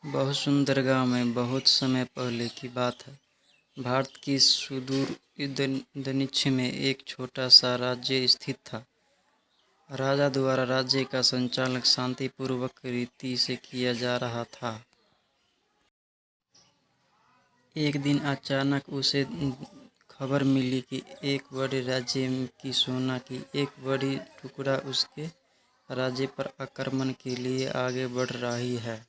बहुत सुंदर गांव में बहुत समय पहले की बात है। भारत की सुदूर दक्षिण में एक छोटा सा राज्य स्थित था। राजा द्वारा राज्य का संचालन शांतिपूर्वक रीति से किया जा रहा था। एक दिन अचानक उसे खबर मिली कि एक बड़े राज्य की सेना की एक बड़ी टुकड़ा उसके राज्य पर आक्रमण के लिए आगे बढ़ रही है।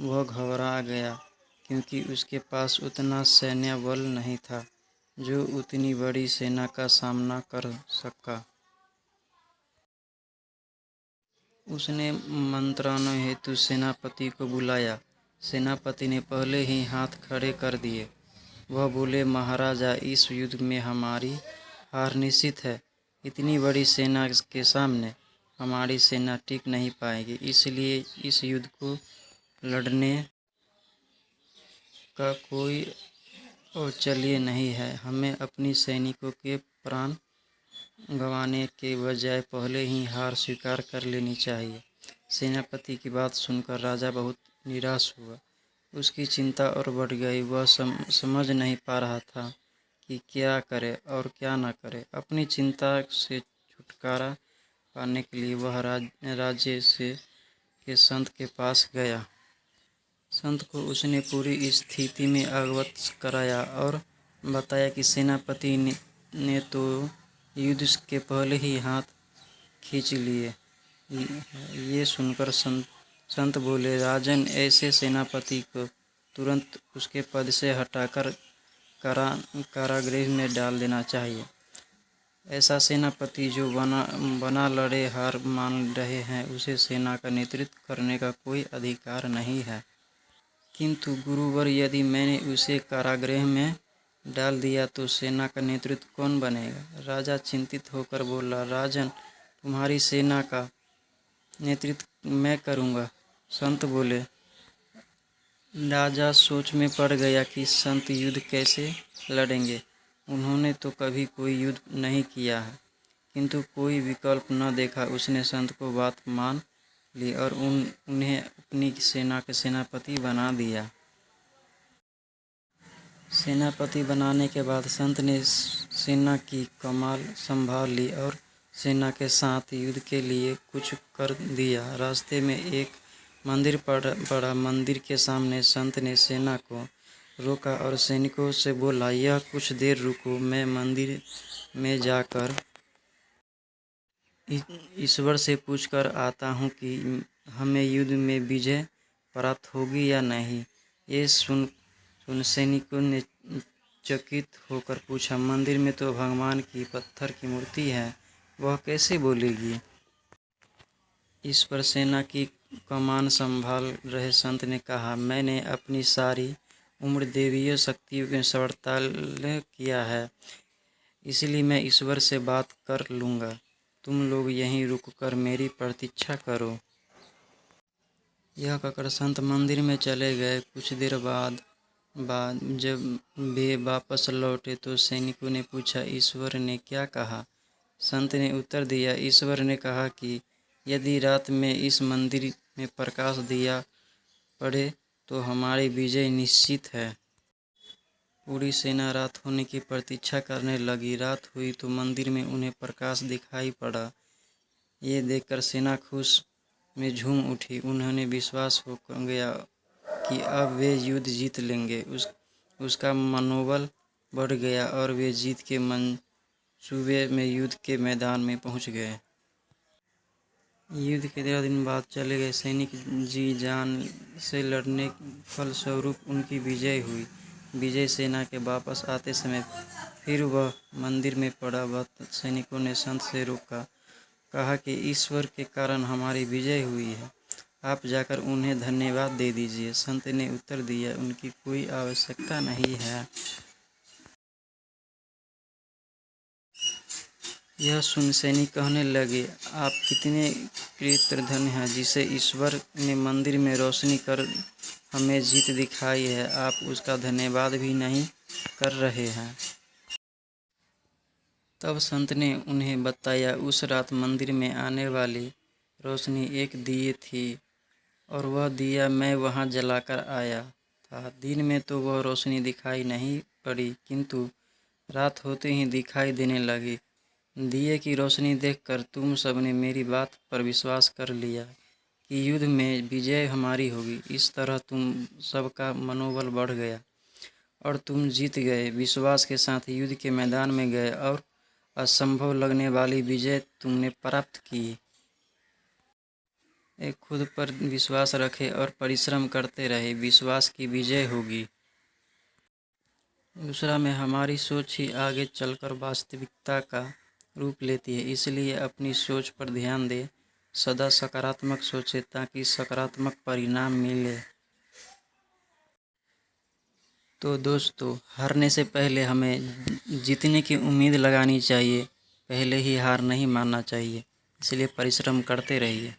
वह घबरा गया क्योंकि उसके पास उतना सैन्य बल नहीं था जो उतनी बड़ी सेना का सामना कर सका। उसने मंत्रणा हेतु सेनापति को बुलाया। सेनापति ने पहले ही हाथ खड़े कर दिए। वह बोले, महाराजा, इस युद्ध में हमारी हार निश्चित है। इतनी बड़ी सेना के सामने हमारी सेना टिक नहीं पाएगी, इसलिए इस युद्ध को लड़ने का कोई औचित्य नहीं है। हमें अपनी सैनिकों के प्राण गंवाने के बजाय पहले ही हार स्वीकार कर लेनी चाहिए। सेनापति की बात सुनकर राजा बहुत निराश हुआ। उसकी चिंता और बढ़ गई। वह समझ नहीं पा रहा था कि क्या करे और क्या न करे। अपनी चिंता से छुटकारा पाने के लिए वह राज्य से के संत के पास गया। संत को उसने पूरी स्थिति में अवगत कराया और बताया कि सेनापति ने तो युद्ध के पहले ही हाथ खींच लिए। ये सुनकर संत बोले, राजन, ऐसे सेनापति को तुरंत उसके पद से हटाकर कारागृह में डाल देना चाहिए। ऐसा सेनापति जो बना लड़े हार मान रहे हैं, उसे सेना का नेतृत्व करने का कोई अधिकार नहीं है। किंतु गुरुवर, यदि मैंने उसे कारागृह में डाल दिया तो सेना का नेतृत्व कौन बनेगा? राजा चिंतित होकर बोला, राजन, तुम्हारी सेना का नेतृत्व मैं करूँगा। संत बोले। राजा सोच में पड़ गया कि संत युद्ध कैसे लड़ेंगे। उन्होंने तो कभी कोई युद्ध नहीं किया है। किंतु कोई विकल्प न देखा, उसने संत को बात मान ली और उन्हें अपनी सेना के सेनापति बना दिया। सेनापति बनाने के बाद संत ने सेना की कमान संभाल ली और सेना के साथ युद्ध के लिए कुछ कर दिया। रास्ते में एक मंदिर पड़ा। मंदिर के सामने संत ने सेना को रोका और सैनिकों से बोला, यह कुछ देर रुको, मैं मंदिर में जाकर ईश्वर से पूछकर आता हूँ कि हमें युद्ध में विजय प्राप्त होगी या नहीं। ये सुन सैनिकों ने चकित होकर पूछा, मंदिर में तो भगवान की पत्थर की मूर्ति है, वह कैसे बोलेगी? इस पर सेना की कमान संभाल रहे संत ने कहा, मैंने अपनी सारी उम्र देवीय शक्तियों के सवाल किया है, इसलिए मैं ईश्वर से बात कर लूँगा। तुम लोग यहीं रुककर मेरी प्रतीक्षा करो। यह कहकर संत मंदिर में चले गए। कुछ देर बाद जब वे वापस लौटे तो सैनिकों ने पूछा, ईश्वर ने क्या कहा? संत ने उत्तर दिया, ईश्वर ने कहा कि यदि रात में इस मंदिर में प्रकाश दिया पड़े तो हमारी विजय निश्चित है। पूरी सेना रात होने की प्रतीक्षा करने लगी। रात हुई तो मंदिर में उन्हें प्रकाश दिखाई पड़ा। ये देखकर सेना खुश में झूम उठी। उन्हें विश्वास हो गया कि अब वे युद्ध जीत लेंगे। उसका मनोबल बढ़ गया और वे जीत के मंसूबे में युद्ध के मैदान में पहुंच गए। युद्ध के 13 दिन बाद चले गए सैनिक जी जान से लड़ने फलस्वरूप उनकी विजय हुई। विजय सेना के वापस आते समय फिर वह मंदिर में पड़ा। वह सैनिकों ने संत से रोका, कहा कि ईश्वर के कारण हमारी विजय हुई है, आप जाकर उन्हें धन्यवाद दे दीजिए। संत ने उत्तर दिया, उनकी कोई आवश्यकता नहीं है। यह सुन सैनिक कहने लगे, आप कितने कृतघ्न हैं जिसे ईश्वर ने मंदिर में रोशनी कर हमें जीत दिखाई है, आप उसका धन्यवाद भी नहीं कर रहे हैं। तब संत ने उन्हें बताया, उस रात मंदिर में आने वाली रोशनी एक दिए थी और वह दिया मैं वहाँ जलाकर आया था। दिन में तो वह रोशनी दिखाई नहीं पड़ी, किंतु रात होते ही दिखाई देने लगी। दिए की रोशनी देखकर तुम सबने मेरी बात पर विश्वास कर लिया कि युद्ध में विजय हमारी होगी। इस तरह तुम सबका मनोबल बढ़ गया और तुम जीत गए। विश्वास के साथ युद्ध के मैदान में गए और असंभव लगने वाली विजय तुमने प्राप्त की। एक खुद पर विश्वास रखे और परिश्रम करते रहे, विश्वास की विजय होगी। दूसरा में हमारी सोच ही आगे चलकर वास्तविकता का रूप लेती है, इसलिए अपनी सोच पर ध्यान दे, सदा सकारात्मक सोचे ताकि सकारात्मक परिणाम मिले। तो दोस्तों, हारने से पहले हमें जीतने की उम्मीद लगानी चाहिए, पहले ही हार नहीं मानना चाहिए। इसलिए परिश्रम करते रहिए।